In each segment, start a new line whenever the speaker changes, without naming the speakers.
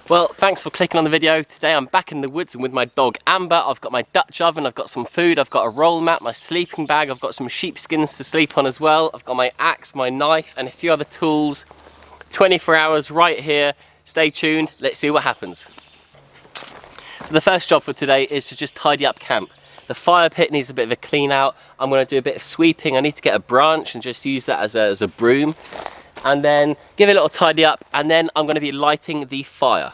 Well, thanks for clicking on the video. Today I'm back in the woods and with my dog Amber. I've got my Dutch oven, I've got some food, I've got a roll mat, my sleeping bag, I've got some sheepskins to sleep on as well. I've got my axe, my knife and a few other tools. 24 hours right here. Stay tuned, let's see what happens. So the first job for today is to just tidy up camp. The fire pit needs a bit of a clean out. I'm going to do a bit of sweeping. I need to get a branch and just use that as a broom. And then give it a little tidy up, and then I'm going to be lighting the fire.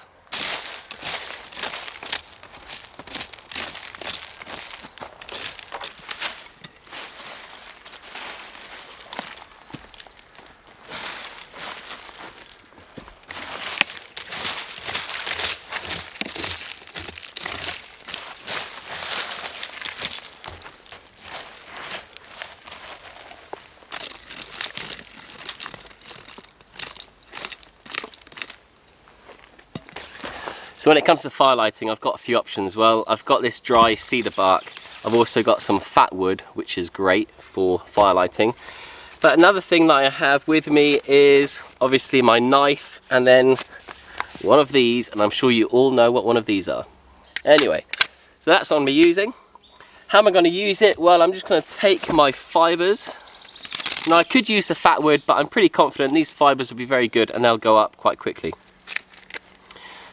So when it comes to fire lighting, I've got a few options. Well, I've got this dry cedar bark. I've also got some fat wood, which is great for fire lighting. But another thing that I have with me is obviously my knife, and then one of these, and I'm sure you all know what one of these are. Anyway, so that's what I'm going to be using. How am I going to use it? Well, I'm just going to take my fibres. Now I could use the fat wood, but I'm pretty confident these fibres will be very good and they'll go up quite quickly.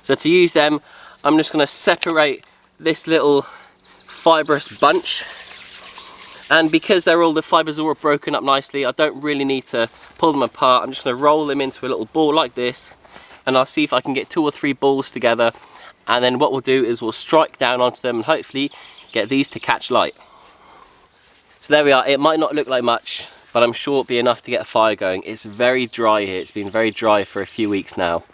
So to use them, I'm just going to separate this little fibrous bunch, and because the fibres are all broken up nicely, I don't really need to pull them apart. I'm just going to roll them into a little ball like this, and I'll see if I can get 2 or 3 balls together, and then what we'll do is we'll strike down onto them and hopefully get these to catch light. So there we are. It might not look like much, but I'm sure it'll be enough to get a fire going. It's very dry here. It's been very dry for a few weeks now.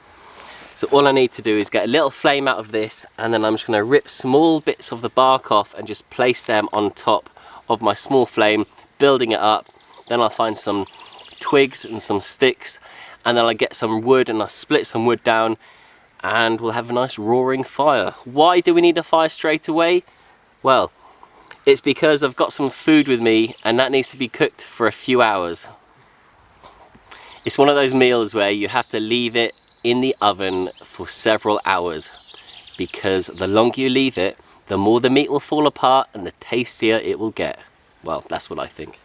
So all I need to do is get a little flame out of this, and then I'm just going to rip small bits of the bark off and just place them on top of my small flame, building it up. Then I'll find some twigs and some sticks, and then I'll get some wood and I'll split some wood down, and we'll have a nice roaring fire. Why do we need a fire straight away? Well, it's because I've got some food with me and that needs to be cooked for a few hours. It's one of those meals where you have to leave it in the oven for several hours, because the longer you leave it, the more the meat will fall apart and the tastier it will get. Well, that's what I think.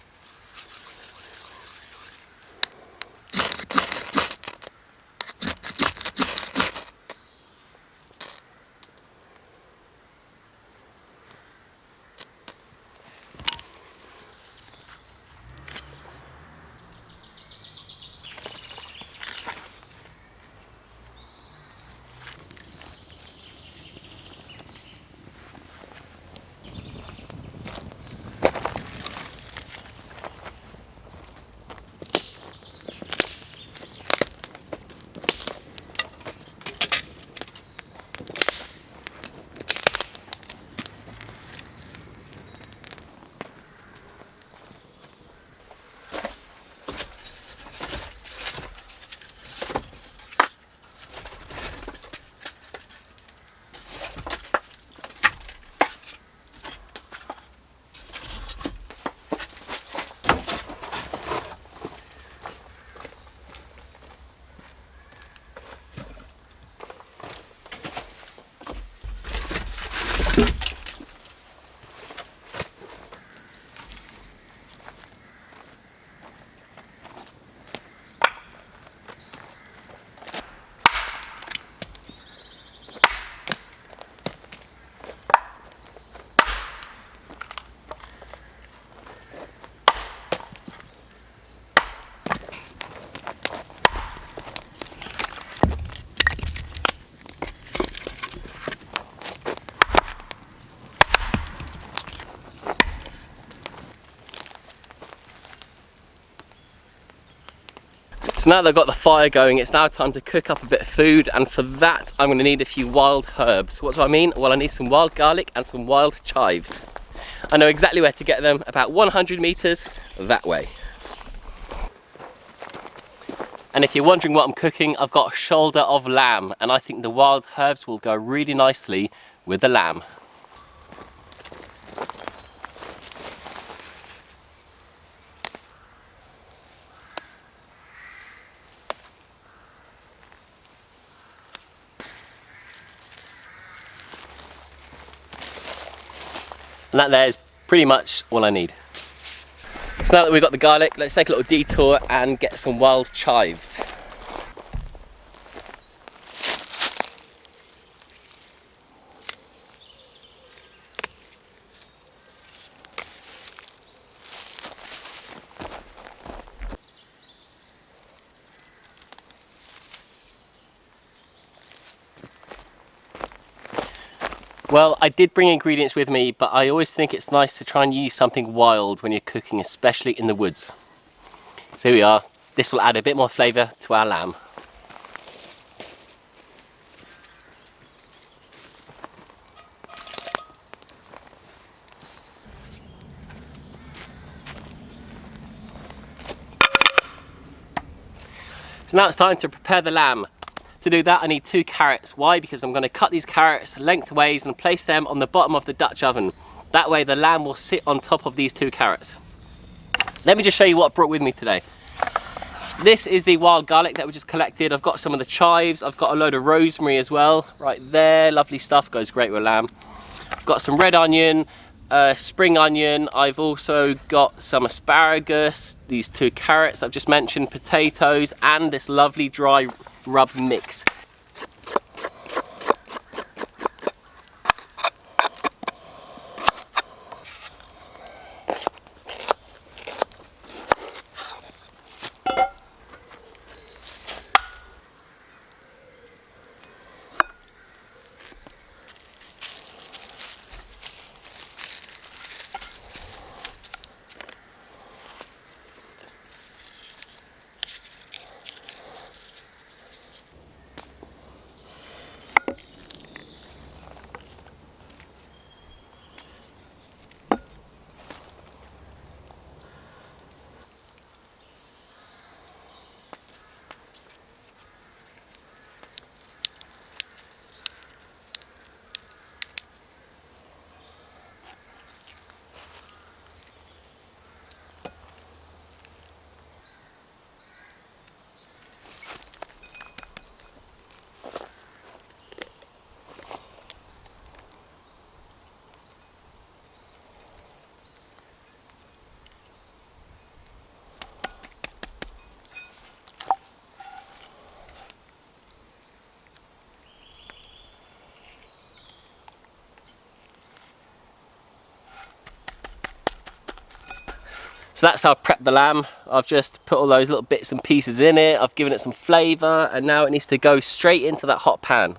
So now that I've got the fire going, it's now time to cook up a bit of food, and for that I'm going to need a few wild herbs. What do I mean? Well, I need some wild garlic and some wild chives. I know exactly where to get them, about 100 meters that way. And if you're wondering what I'm cooking, I've got a shoulder of lamb, and I think the wild herbs will go really nicely with the lamb. And that there is pretty much all I need. So now that we've got the garlic, let's take a little detour and get some wild chives. Well, I did bring ingredients with me, but I always think it's nice to try and use something wild when you're cooking, especially in the woods. So here we are. This will add a bit more flavour to our lamb. So now it's time to prepare the lamb. To do that I need 2 carrots. Why? Because I'm going to cut these carrots lengthways and place them on the bottom of the Dutch oven. That way the lamb will sit on top of these 2 carrots. Let me just show you what I brought with me today. This is the wild garlic that we just collected. I've got some of the chives. I've got a load of rosemary as well. Right there, lovely stuff, goes great with lamb. I've got some red onion, spring onion. I've also got some asparagus, these 2 carrots I've just mentioned, potatoes, and this lovely dry rub mix. So that's how I've prepped the lamb. I've just put all those little bits and pieces in it. I've given it some flavour, and now it needs to go straight into that hot pan.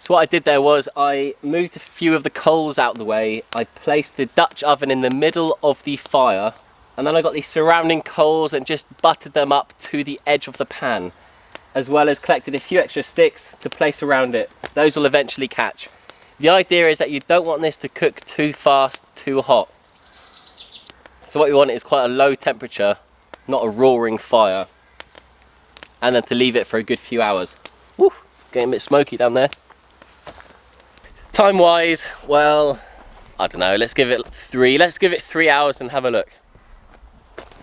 So what I did there was I moved a few of the coals out of the way. I placed the Dutch oven in the middle of the fire, and then I got these surrounding coals and just buttered them up to the edge of the pan, as well as collected a few extra sticks to place around it. Those will eventually catch. The idea is that you don't want this to cook too fast, too hot. So what you want is quite a low temperature, not a roaring fire, and then to leave it for a good few hours. Woo, getting a bit smoky down there. Time wise, well, I don't know, let's give it 3 hours and have a look.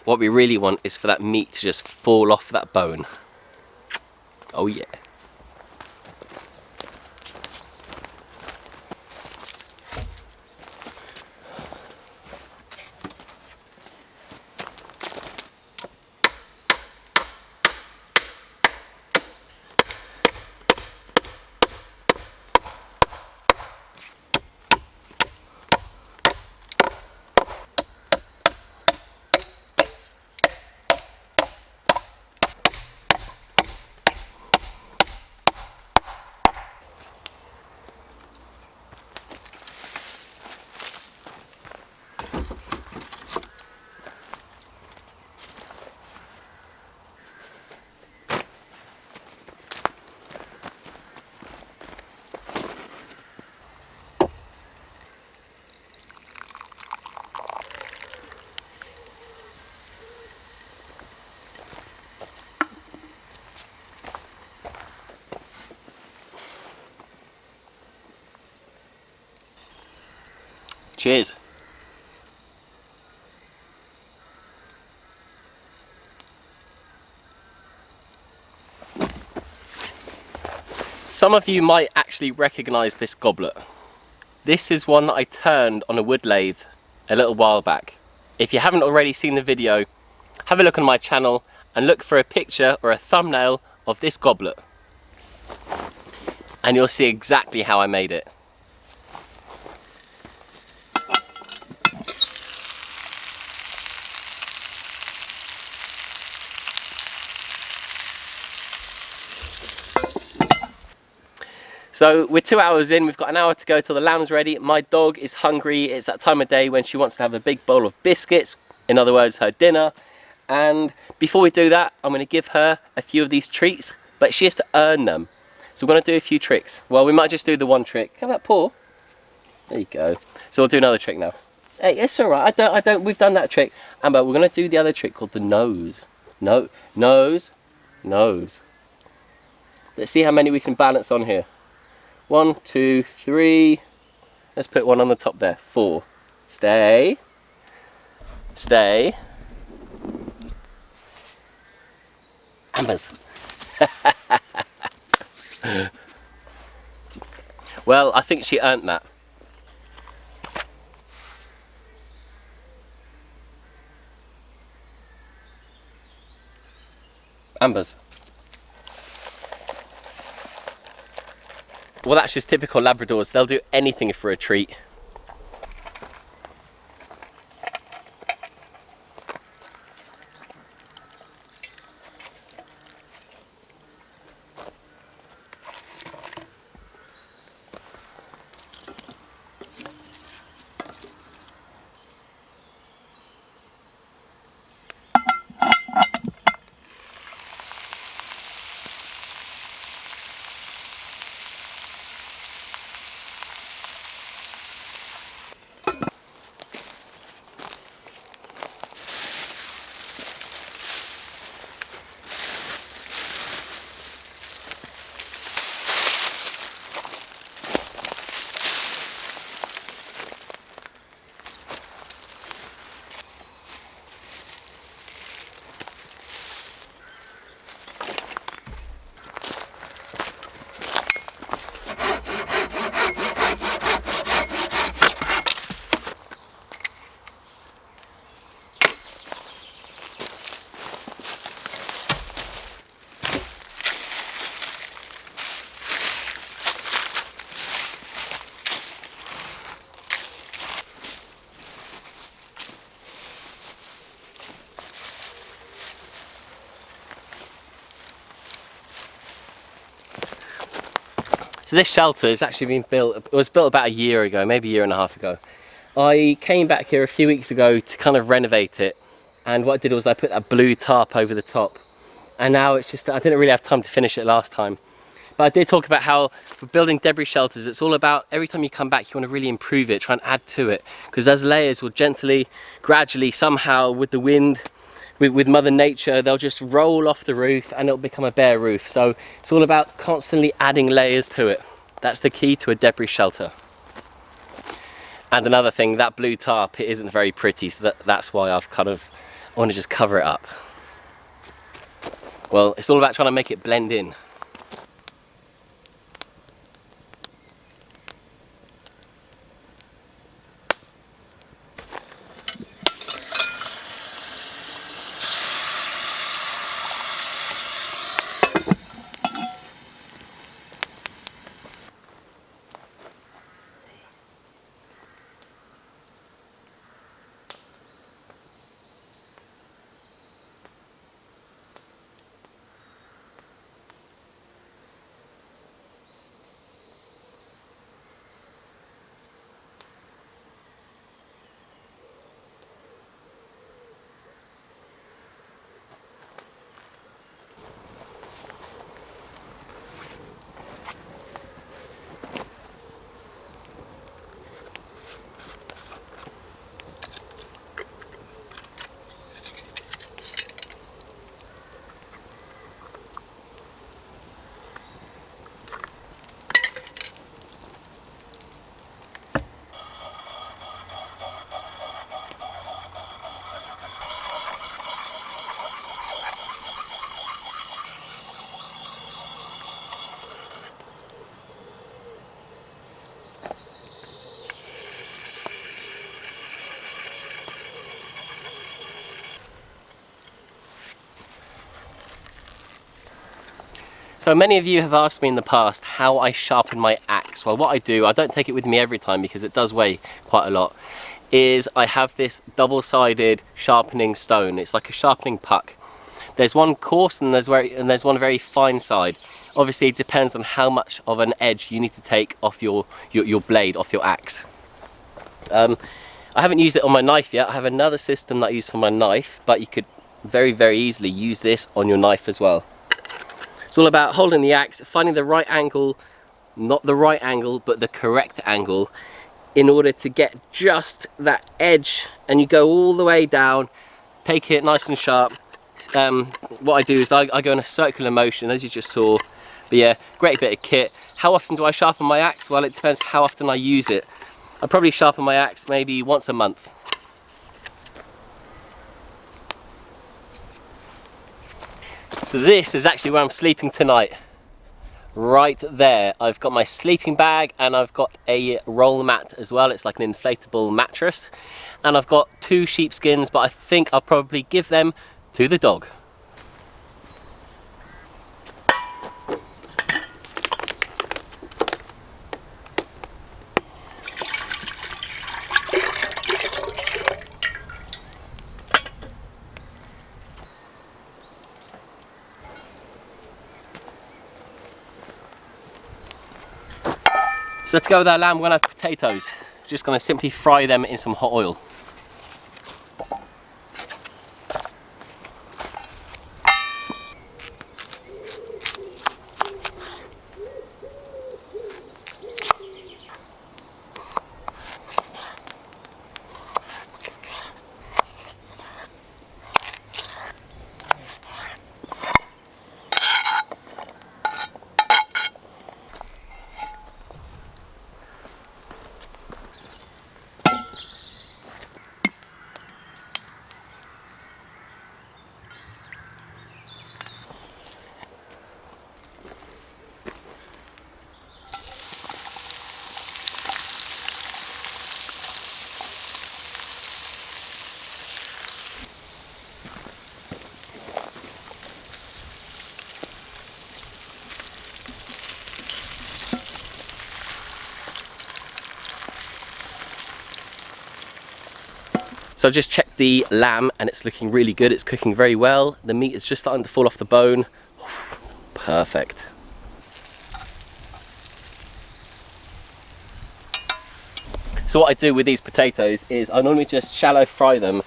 what we really want is for that meat to just fall off that bone. Oh yeah. Cheers. Some of you might actually recognise this goblet. This is one that I turned on a wood lathe a little while back. If you haven't already seen the video, have a look on my channel and look for a picture or a thumbnail of this goblet. And you'll see exactly how I made it. So we're 2 hours in, we've got an hour to go till the lamb's ready. My dog is hungry. It's that time of day when she wants to have a big bowl of biscuits, in other words, her dinner. And before we do that, I'm going to give her a few of these treats, but she has to earn them. So we're going to do a few tricks. Well, we might just do the one trick. How about paw? There you go. So we'll do another trick now. Hey, it's all right. We've done that trick. Amber, we're going to do the other trick called the nose. No, nose, nose. Let's see how many we can balance on here. 1, 2, 3. Let's put one on the top there. 4. Stay. Stay. Amber's. Well, I think she earned that. Amber's. Well, that's just typical Labradors. They'll do anything for a treat. So this shelter has actually been built, it was built about a year ago, maybe a year and a half ago. I came back here a few weeks ago to kind of renovate it, and what I did was I put that blue tarp over the top, and now it's just, I didn't really have time to finish it last time. But I did talk about how for building debris shelters, it's all about every time you come back, you want to really improve it, try and add to it, because those layers will gently, gradually, somehow with the wind, with Mother Nature, they'll just roll off the roof and it'll become a bare roof. So it's all about constantly adding layers to it. That's the key to a debris shelter. And another thing, that blue tarp, it isn't very pretty, so that's why I've kind of I want to just cover it up. Well, it's all about trying to make it blend in. So many of you have asked me in the past how I sharpen my axe. Well, what I do, I don't take it with me every time because it does weigh quite a lot, is I have this double-sided sharpening stone. It's like a sharpening puck. There's one coarse and there's one very fine side. Obviously, it depends on how much of an edge you need to take off your blade, off your axe. I haven't used it on my knife yet. I have another system that I use for my knife, but you could very, very easily use this on your knife as well. It's all about holding the axe, finding the right angle, not the right angle, but the correct angle in order to get just that edge, and you go all the way down, take it nice and sharp. What I do is I go in a circular motion, as you just saw. But yeah, great bit of kit. How often do I sharpen my axe? Well, it depends how often I use it. I probably sharpen my axe maybe once a month. So this is actually where I'm sleeping tonight. Right there. I've got my sleeping bag and I've got a roll mat as well. It's like an inflatable mattress. And I've got 2 sheepskins, but I think I'll probably give them to the dog. So let's go with our lamb. We're gonna have potatoes. Just gonna simply fry them in some hot oil. So I've just checked the lamb and it's looking really good. It's cooking very well. The meat is just starting to fall off the bone. Perfect. So what I do with these potatoes is I normally just shallow fry them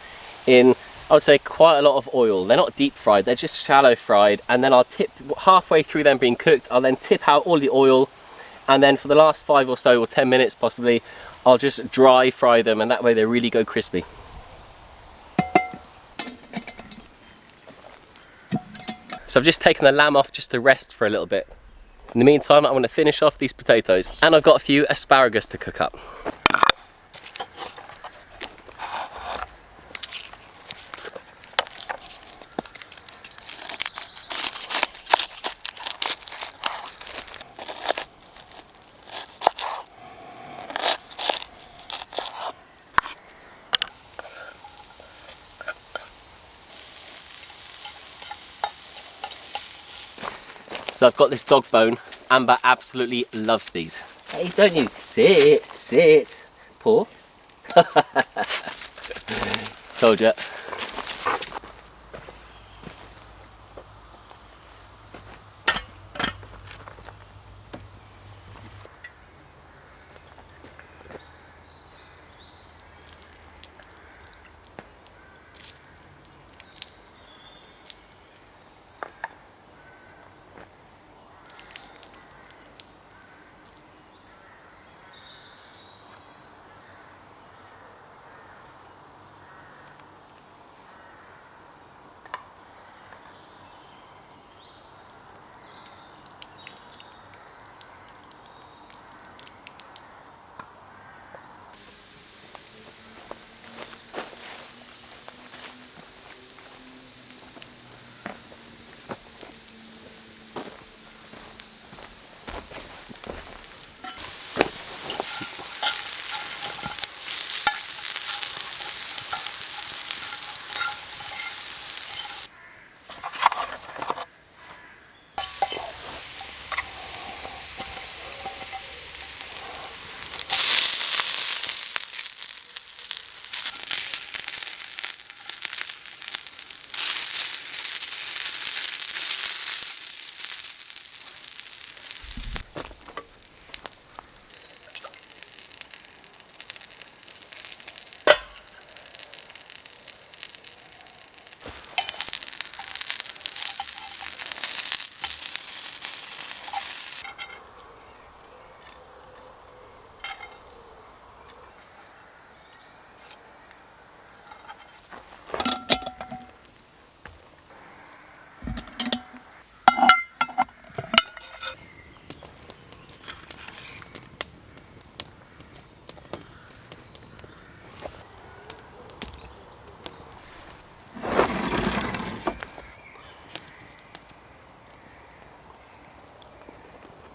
in, I would say, quite a lot of oil. They're not deep fried, they're just shallow fried, and then I'll tip, halfway through them being cooked, I'll then tip out all the oil, and then for the last 5 or so, or 10 minutes possibly, I'll just dry fry them, and that way they really go crispy. So I've just taken the lamb off just to rest for a little bit. In the meantime, I'm going to finish off these potatoes, and I've got a few asparagus to cook up. So I've got this dog bone. Amber absolutely loves these. Hey, don't you? Sit, sit. Paw. Told ya.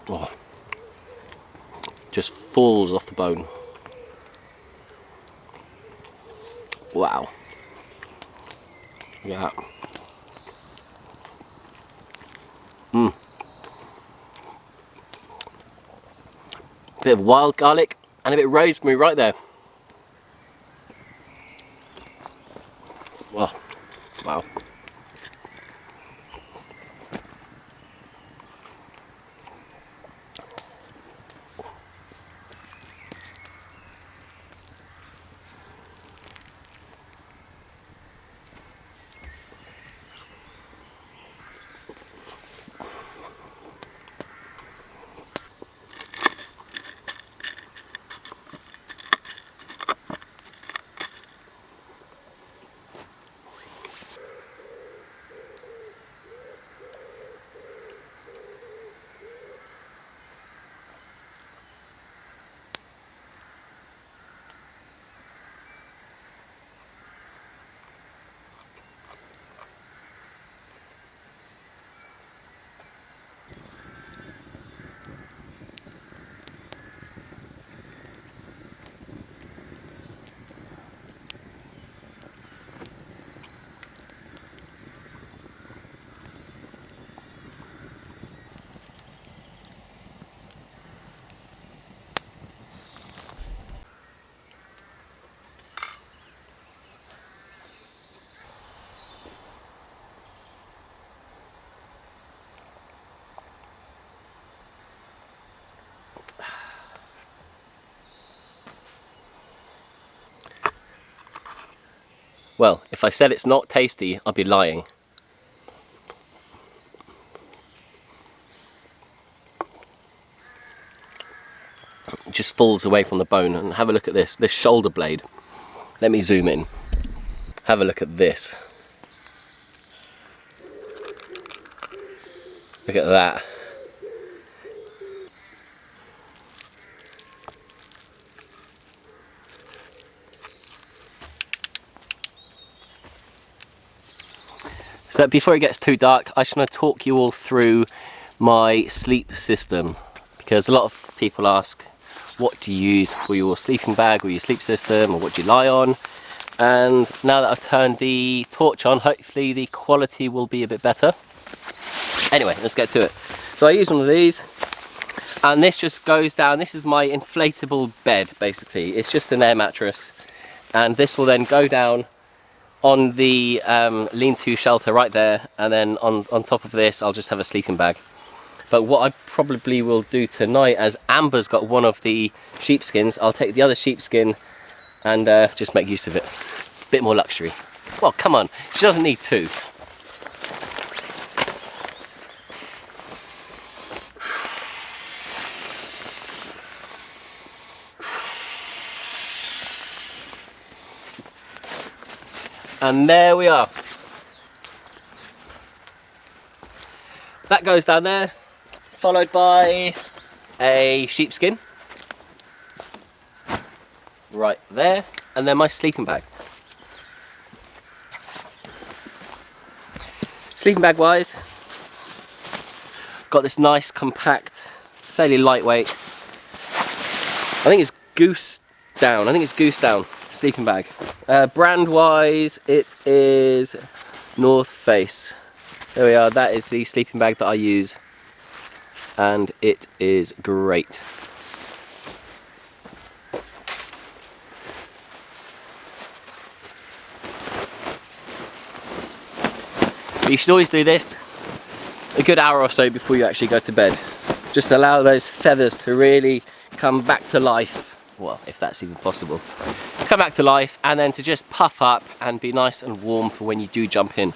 Oh, just falls off the bone. Wow. Yeah. Bit of wild garlic and a bit of rosemary right there. Wow. Wow. Well, if I said it's not tasty, I'd be lying. It just falls away from the bone. And have a look at this shoulder blade. Let me zoom in. Have a look at this. Look at that. So before it gets too dark, I just want to talk you all through my sleep system, because a lot of people ask, what do you use for your sleeping bag or your sleep system, or what do you lie on? And now that I've turned the torch on, hopefully the quality will be a bit better. Anyway, let's get to it. So I use one of these, and this just goes down. This is my inflatable bed, basically. It's just an air mattress, and this will then go down on the lean-to shelter right there, and then on top of this I'll just have a sleeping bag. But what I probably will do tonight, as Amber's got one of the sheepskins, I'll take the other sheepskin and just make use of it. Bit more luxury. Well, come on, she doesn't need two. And there we are. That goes down there, followed by a sheepskin. Right there, and then my sleeping bag. Sleeping bag wise, got this nice, compact, fairly lightweight, I think it's Goose Down sleeping bag. Brand wise, it is North Face. There we are, that is the sleeping bag that I use, and it is great. But you should always do this a good hour or so before you actually go to bed. Just allow those feathers to really come back to life. Well, if that's even possible. To come back to life, and then to just puff up and be nice and warm for when you do jump in.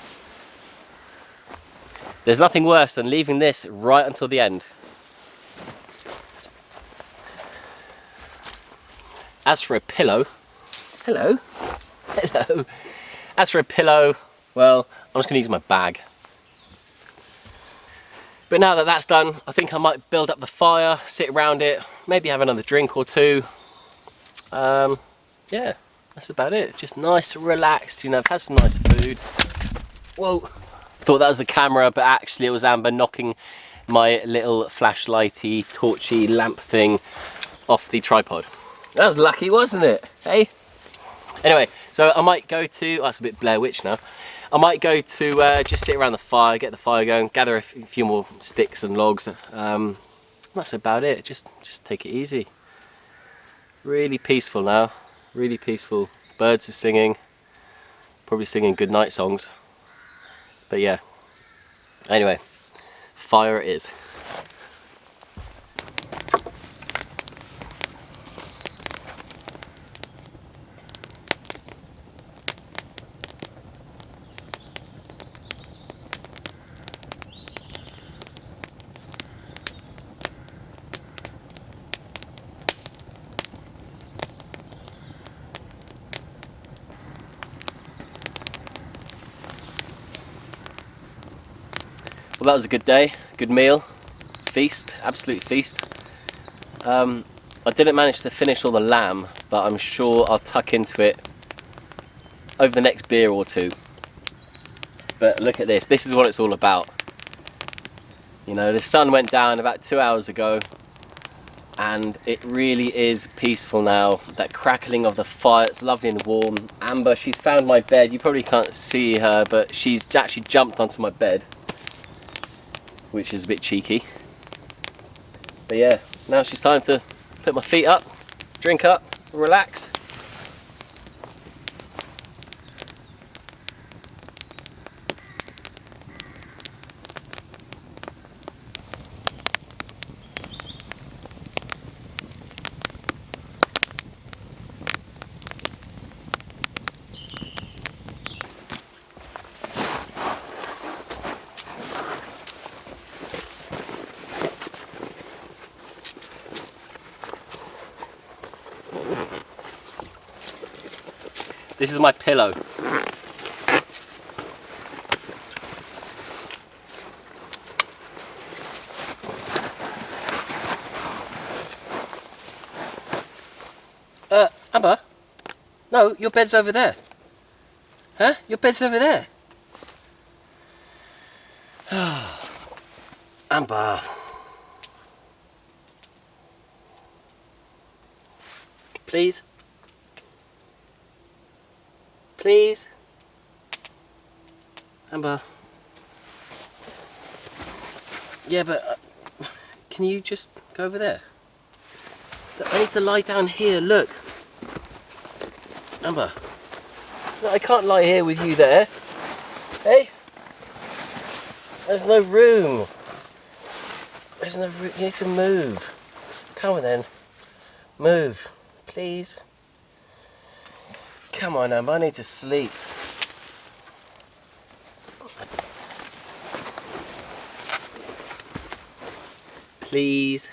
There's nothing worse than leaving this right until the end. As for a pillow, hello. As for a pillow, well, I'm just going to use my bag. But now that that's done, I think I might build up the fire, sit around it, maybe have another drink or two. Yeah, that's about it. Just nice, relaxed, you know, I've had some nice food. Whoa. Thought that was the camera, but actually it was Amber knocking my little flashlighty, torchy lamp thing off the tripod. That was lucky, wasn't it? Hey? Anyway, so I might go to, oh, that's a bit Blair Witch now. I might go to just sit around the fire, get the fire going, gather a few more sticks and logs. That's about it. Just take it easy. Really peaceful now. Really peaceful. Birds are singing. Probably singing goodnight songs. But yeah. Anyway, fire it is. Well, that was a good day, good meal, feast, absolute feast. I didn't manage to finish all the lamb, but I'm sure I'll tuck into it over the next beer or two. But look at this, this is what it's all about. You know, the sun went down about 2 hours ago, and it really is peaceful now. That crackling of the fire, it's lovely and warm. Amber, she's found my bed. You probably can't see her, but she's actually jumped onto my bed, which is a bit cheeky. But yeah, now it's just time to put my feet up, drink up, relax. This is my pillow. Amber? No, your bed's over there. Huh? Your bed's over there. Amber. Please? Please? Amber. Yeah, but can you just go over there? Look, I need to lie down here, look. Amber. No, I can't lie here with you there. Hey? There's no room. There's no room. You need to move. Come on then. Move. Please. Come on, Amber. I need to sleep. Please.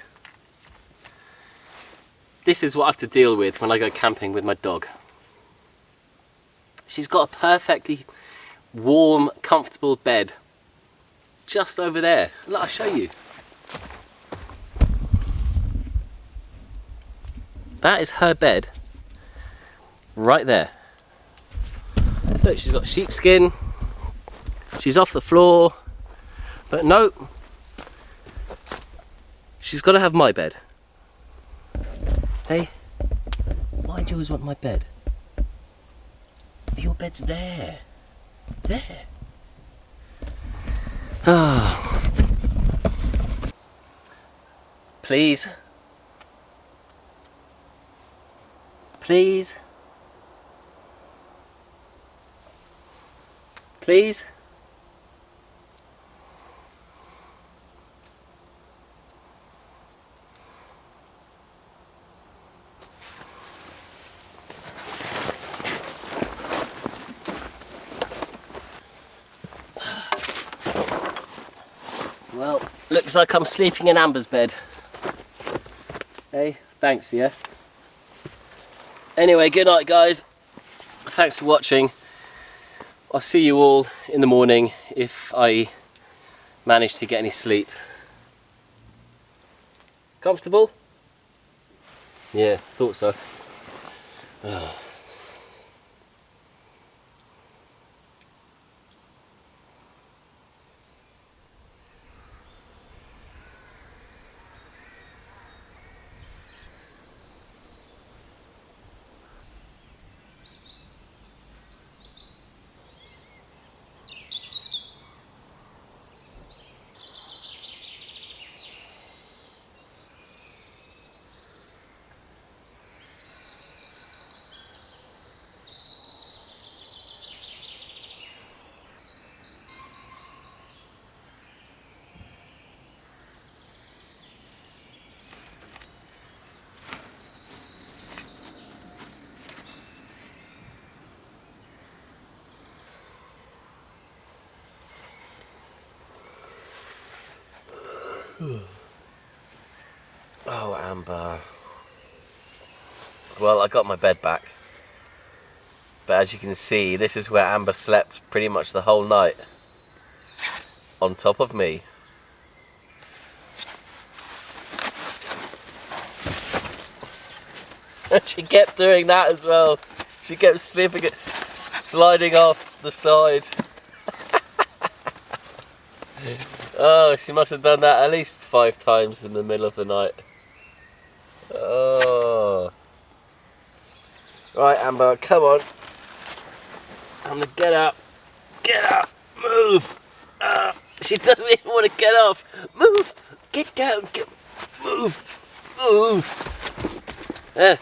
This is what I have to deal with when I go camping with my dog. She's got a perfectly warm, comfortable bed just over there. Look, I'll show you. That is her bed right there. Look, she's got sheepskin. She's off the floor. But no, she's got to have my bed. Hey, why do you always want my bed? Your bed's there. There. Ah. Please. Please. Please. Well, looks like I'm sleeping in Amber's bed. Hey, thanks, yeah? Anyway, good night, guys. Thanks for watching. I'll see you all in the morning if I manage to get any sleep. Comfortable? Yeah, thought so. Oh. Oh, Amber. Well, I got my bed back. But as you can see, this is where Amber slept pretty much the whole night. On top of me. She kept doing that as well. She kept slipping it, sliding off the side. Oh, she must have done that at least 5 times in the middle of the night. Oh. Right, Amber, come on. Time to get up. Get up. Move. She doesn't even want to get off. Move. Get down. Move. Move. There.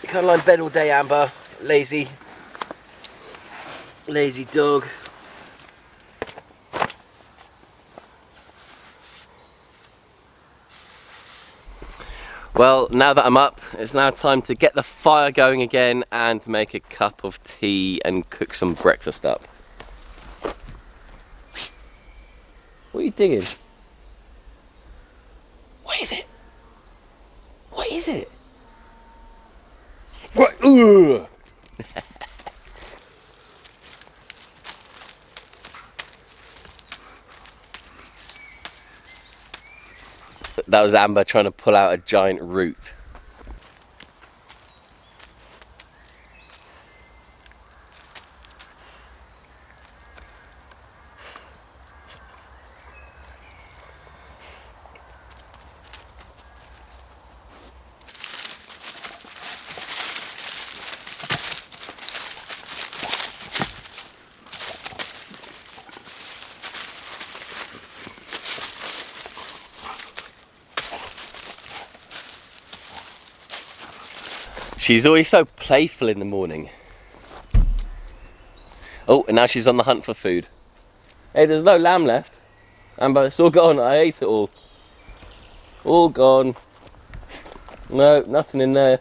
You can't lie in bed all day, Amber. Lazy. Lazy dog. Well, now that I'm up, it's now time to get the fire going again and make a cup of tea and cook some breakfast up. What are you digging? What is it? What is it? What? Ugh. That was Amber trying to pull out a giant root. She's always so playful in the morning. Oh, and now she's on the hunt for food. Hey, there's no lamb left. Amber, it's all gone. I ate it all. All gone. No, nothing in there.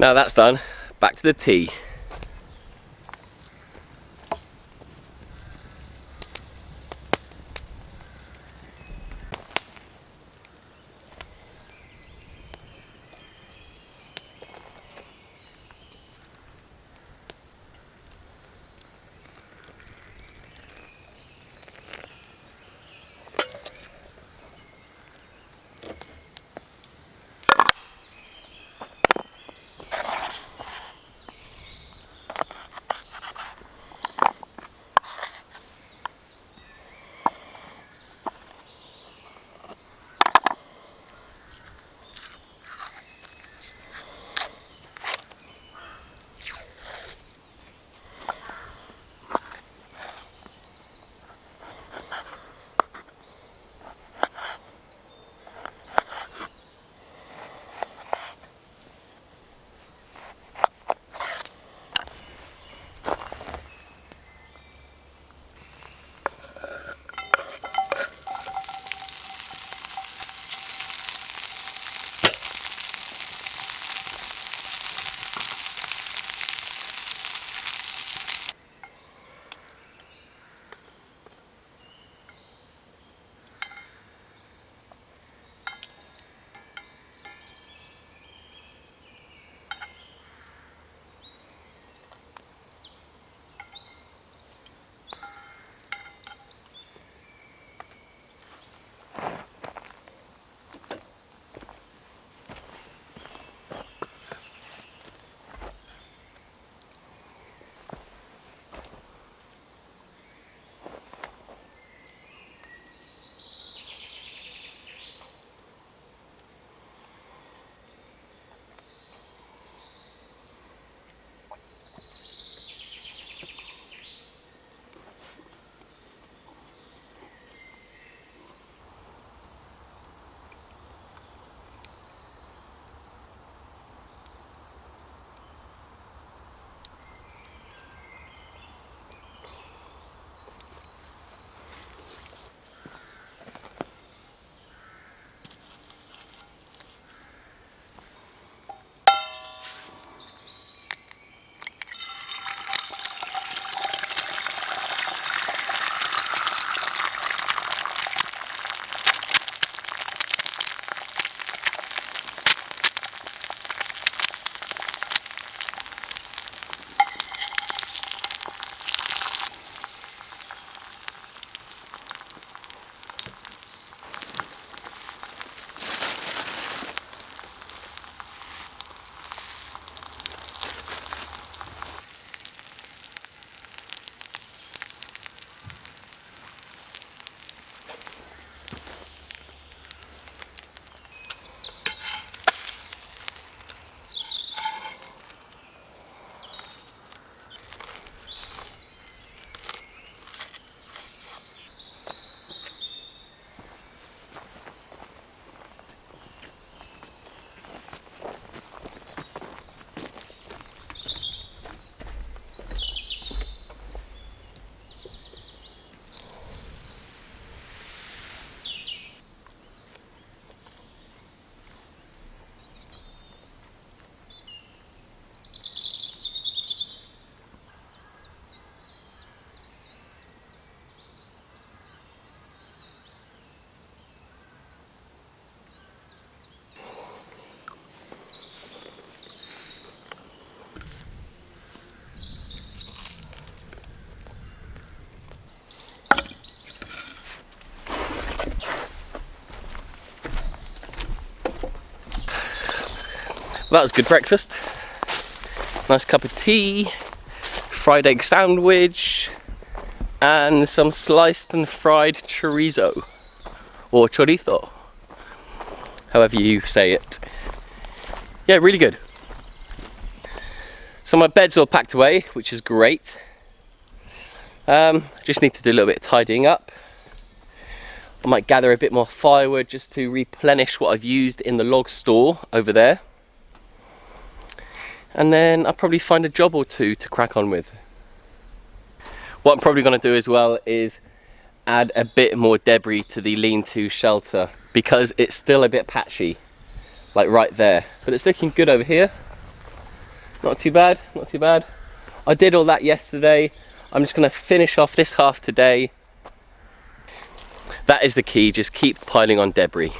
Now that's done, back to the tea. That was good breakfast. Nice cup of tea, fried egg sandwich, and some sliced and fried chorizo, or chorizo, however you say it. Yeah, really good. So my bed's all packed away, which is great. Just need to do a little bit of tidying up. I might gather a bit more firewood just to replenish what I've used in the log store over there. And then I'll probably find a job or two to crack on with. What I'm probably going to do as well is add a bit more debris to the lean-to shelter, because it's still a bit patchy, like right there. But it's looking good over here. Not too bad, not too bad. I did all that yesterday. I'm just going to finish off this half today. That is the key, just keep piling on debris.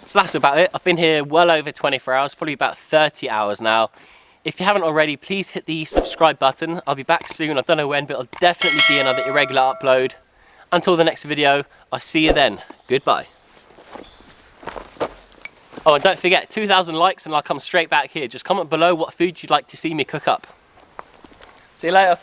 So that's about it. I've been here well over 24 hours, probably about 30 hours now. If you haven't already, please hit the subscribe button. I'll be back soon. I don't know when, but it'll definitely be another irregular upload. Until the next video, I'll see you then. Goodbye. Oh, and don't forget, 2,000 likes and I'll come straight back here. Just comment below what food you'd like to see me cook up. See you later.